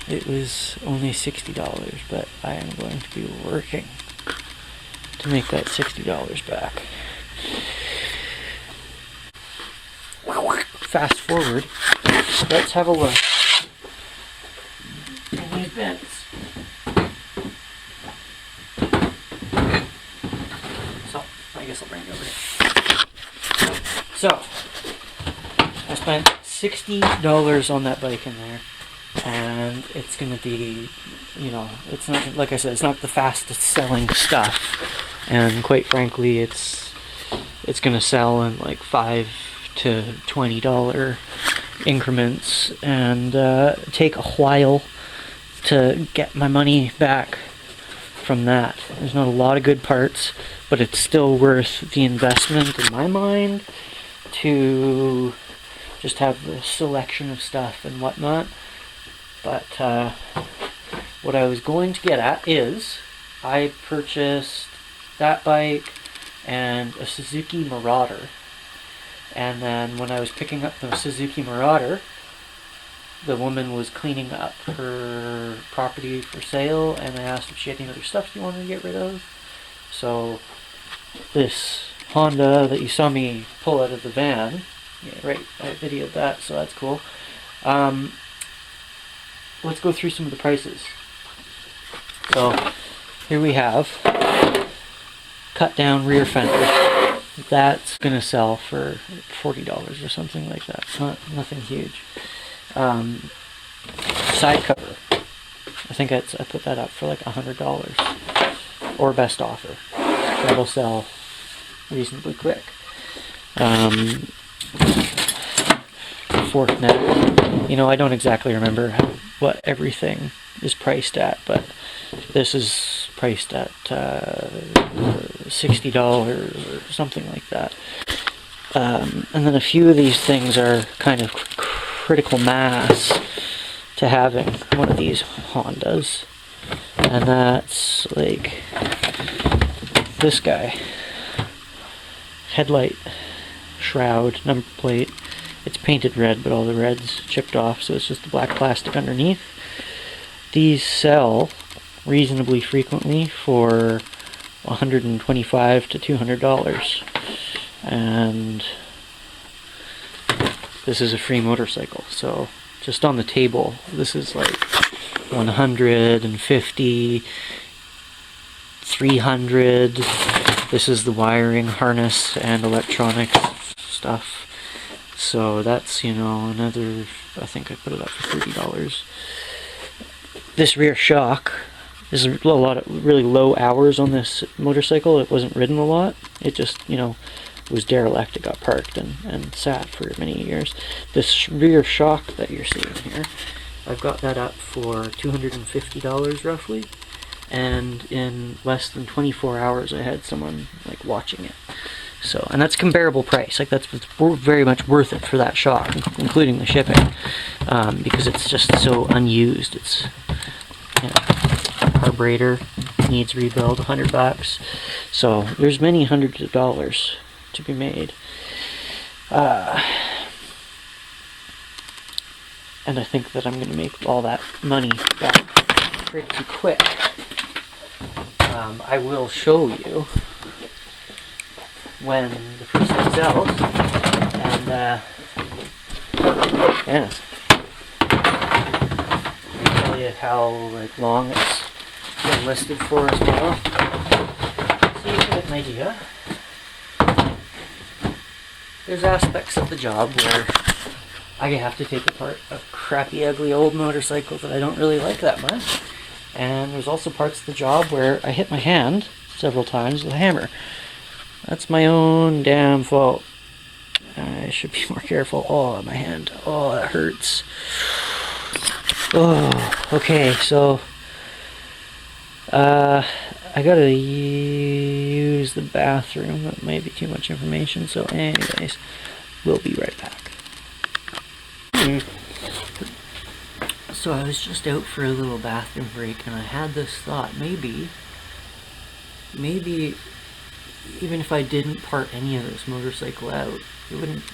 it was only $60, but I am going to be working to make that $60 back. Fast forward, let's have a look in these bins. So, I guess I'll bring it over here. So, I spent $60 on that bike in there, and it's gonna be, you know, it's not, like I said, it's not the fastest selling stuff, and quite frankly, it's gonna sell in like $5 to $20 increments, and take a while to get my money back from that. There's not a lot of good parts, but it's still worth the investment in my mind to just have the selection of stuff and whatnot. But what I was going to get at is I purchased that bike and a Suzuki Marauder, and then when I was picking up the Suzuki Marauder, the woman was cleaning up her property for sale, and I asked if she had any other stuff she wanted to get rid of. So this Honda that you saw me pull out of the van, yeah, right, I videoed that, so that's cool. Let's go through some of the prices. So here we have cut down rear fender. That's gonna sell for $40 or something like that. It's nothing huge. Side cover, I think I put that up for like $100 or best offer. That'll sell reasonably quick. Fork neck, you know, I don't exactly remember what everything is priced at, but this is priced at $60 or something like that. And then a few of these things are kind of critical mass to having one of these Hondas, and that's like this guy. Headlight shroud, number plate. It's painted red, but all the red's chipped off, so it's just the black plastic underneath. These sell reasonably frequently for $125 to $200, and this is a free motorcycle, so just on the table this is like $150, $300. This is the wiring harness and electronics stuff, so that's, you know, another, I think I put it up for $30. This rear shock, there's a lot of really low hours on this motorcycle. It wasn't ridden a lot. It just, you know, was derelict. It got parked and sat for many years. This rear shock that you're seeing here, I've got that up for $250 roughly, and in less than 24 hours I had someone like watching it. So, and that's comparable price. Like that's very much worth it for that shock, including the shipping, because it's just so unused. It's, you know, carburetor needs rebuild, $100. So there's many hundreds of dollars to be made. And I think that I'm going to make all that money back pretty quick. I will show you when the first thing sells, and yeah, I'll tell you how like long it's been listed for as well, so you can get an idea. There's aspects of the job where I have to take apart a crappy, ugly old motorcycle that I don't really like that much, and there's also parts of the job where I hit my hand several times with a hammer. That's my own damn fault. I should be more careful. Oh, my hand. Oh, that hurts. Oh, okay, so I gotta use the bathroom. That might be too much information, so anyways, we'll be right back. So I was just out for a little bathroom break, and I had this thought, maybe even if I didn't part any of this motorcycle out, it wouldn't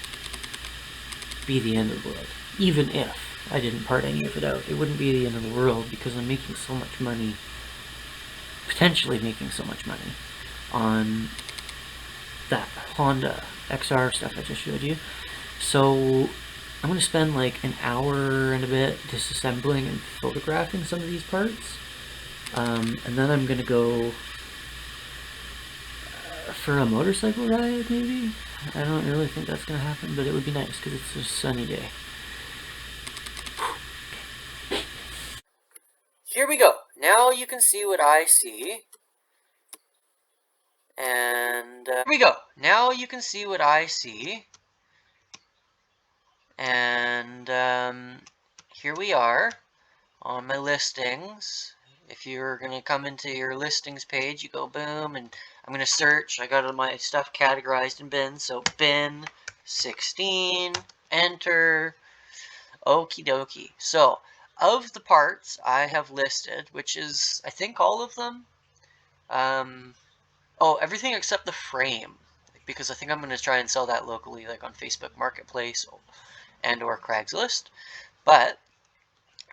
be the end of the world. Even if, I didn't part any of it out. It wouldn't be the end of the world because I'm making so much money, potentially making so much money on that Honda XR stuff I just showed you. So I'm going to spend like an hour and a bit disassembling and photographing some of these parts. And then I'm going to go for a motorcycle ride, maybe? I don't really think that's going to happen, but it would be nice because it's a sunny day. Here we go. Now you can see what I see. And here we go. Now you can see what I see. And here we are on my listings. If you're going to come into your listings page, you go boom, and I'm going to search. I got my stuff categorized in bins, so bin 16, enter, okie dokie. So, of the parts I have listed, which is, I think, all of them, oh, everything except the frame, because I think I'm going to try and sell that locally, like on Facebook Marketplace and or Craigslist. But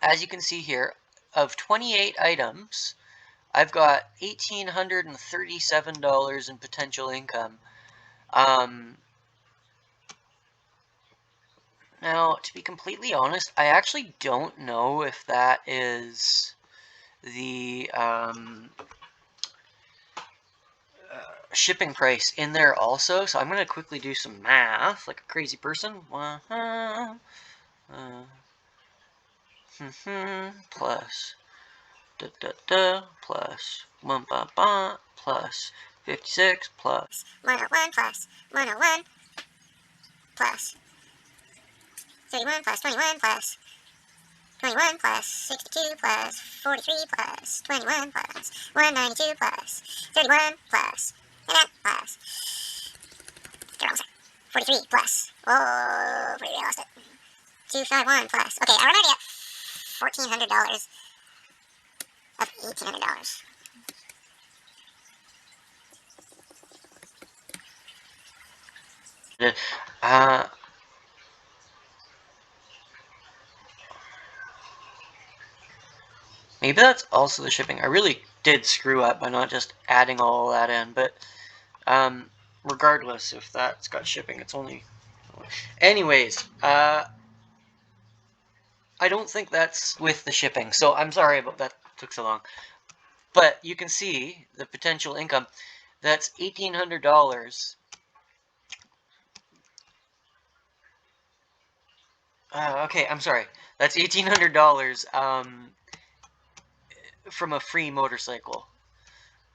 as you can see here, of 28 items, I've got $1,837 in potential income. Now, to be completely honest, I actually don't know if that is the shipping price in there also. So I'm going to quickly do some math like a crazy person. Plus plus 56 plus 101 plus 101 plus 31 plus 21 plus 21 plus 62 plus 43 plus 21 plus 192 plus 31 plus and that plus 43 plus, oh, pretty, I lost it, 251 plus, okay, I'm already at $1,400 of $1,800. Maybe that's also the shipping. I really did screw up by not just adding all that in, but regardless if that's got shipping, it's only... Anyways, I don't think that's with the shipping, so I'm sorry about that took so long. But you can see the potential income. That's $1,800. Okay, I'm sorry. That's $1,800 from a free motorcycle.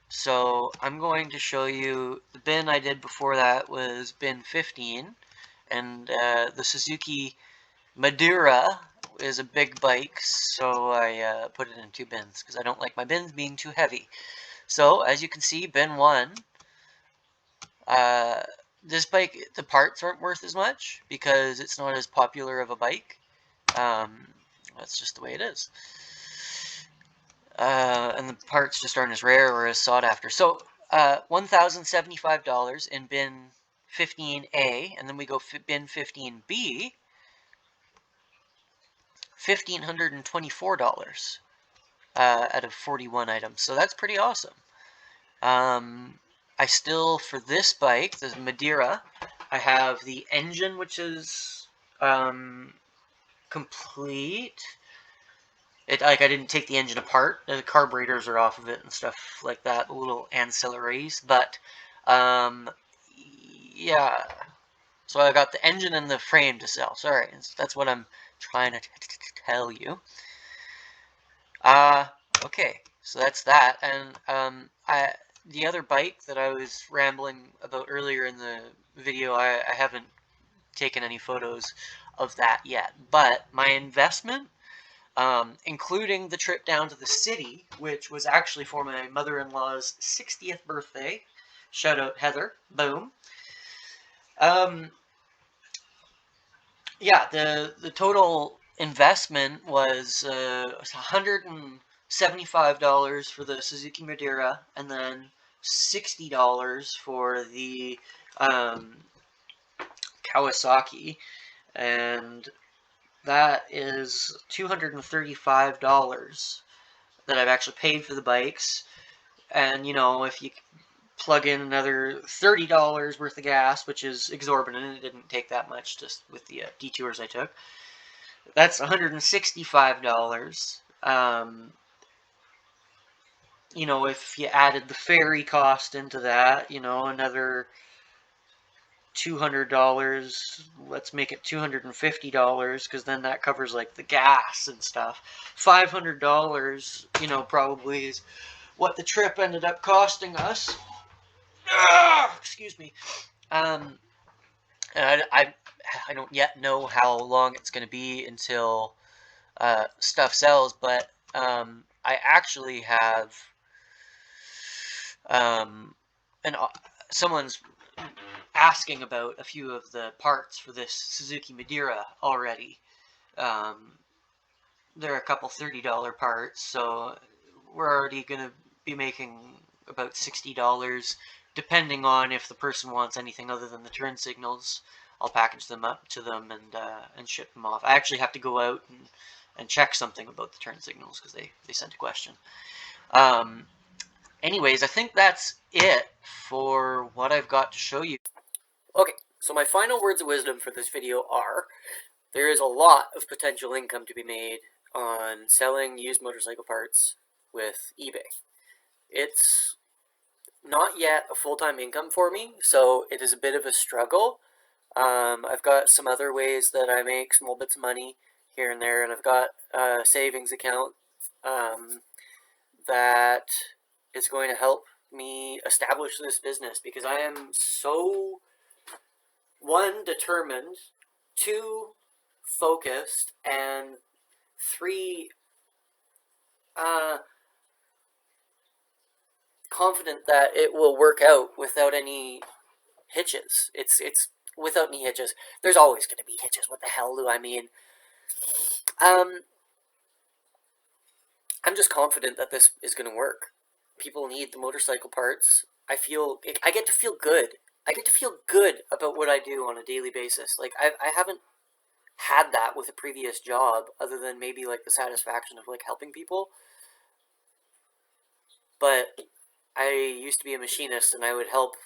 So I'm going to show you the bin I did before that was bin 15, and the Suzuki Madeira is a big bike, so I put it in 2 bins because I don't like my bins being too heavy. So as you can see, bin 1, this bike, the parts aren't worth as much because it's not as popular of a bike. That's just the way it is. And the parts just aren't as rare or as sought after. So $1,075 in bin 15A, and then we go bin 15B, $1,524 out of 41 items. So that's pretty awesome. I still, for this bike, the Madeira, I have the engine, which is complete. I didn't take the engine apart. The carburetors are off of it and stuff like that, little ancillaries. But, yeah. So I got the engine and the frame to sell. Sorry, that's what I'm trying to tell you. Okay, so that's that. And the other bike that I was rambling about earlier in the video, I haven't taken any photos of that yet. But my investment, including the trip down to the city, which was actually for my mother-in-law's 60th birthday. Shout out Heather. Boom. Yeah, the total investment was $175 for the Suzuki Madeira, and then $60 for the Kawasaki, and that is $235 that I've actually paid for the bikes. And, you know, if you plug in another $30 worth of gas, which is exorbitant, it didn't take that much just with the detours I took, that's $165. You know, if you added the ferry cost into that, you know, another $200. Let's make it $250 because then that covers like the gas and stuff. $500, you know, probably is what the trip ended up costing us. Excuse me. Um, I don't yet know how long it's going to be until stuff sells, but I actually have and someone's asking about a few of the parts for this Suzuki Madeira already. Um, there are a couple $30 parts, so we're already going to be making about $60, depending on if the person wants anything other than the turn signals. I'll package them up to them and ship them off. I actually have to go out and check something about the turn signals because they sent a question. Anyways, I think that's it for what I've got to show you. Okay, so my final words of wisdom for this video are, there is a lot of potential income to be made on selling used motorcycle parts with eBay. It's not yet a full-time income for me, so it is a bit of a struggle. I've got some other ways that I make small bits of money here and there, and I've got a savings account that is going to help me establish this business, because I am so, one, determined, two, focused, and three, confident that it will work out without any hitches. It's without any hitches. There's always going to be hitches. What the hell do I mean? I'm just confident that this is going to work. People need the motorcycle parts. I get to feel good. I get to feel good about what I do on a daily basis. Like, I haven't had that with a previous job, other than maybe like the satisfaction of like helping people. But I used to be a machinist, and I would help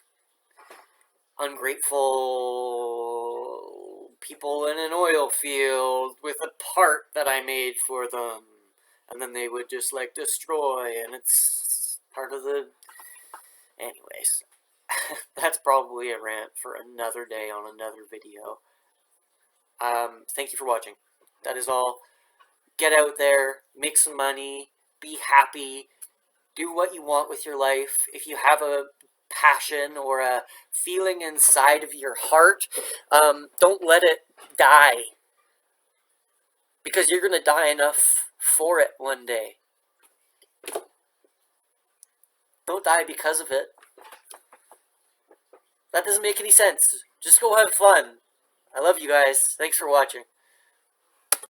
ungrateful people in an oil field with a part that I made for them, and then they would just like destroy, and it's part of the... Anyways, that's probably a rant for another day on another video. Thank you for watching. That is all. Get out there, make some money, be happy, do what you want with your life. If you have a passion or a feeling inside of your heart, don't let it die, because you're going to die enough for it one day. Don't die because of it. That doesn't make any sense. Just go have fun. I love you guys. Thanks for watching.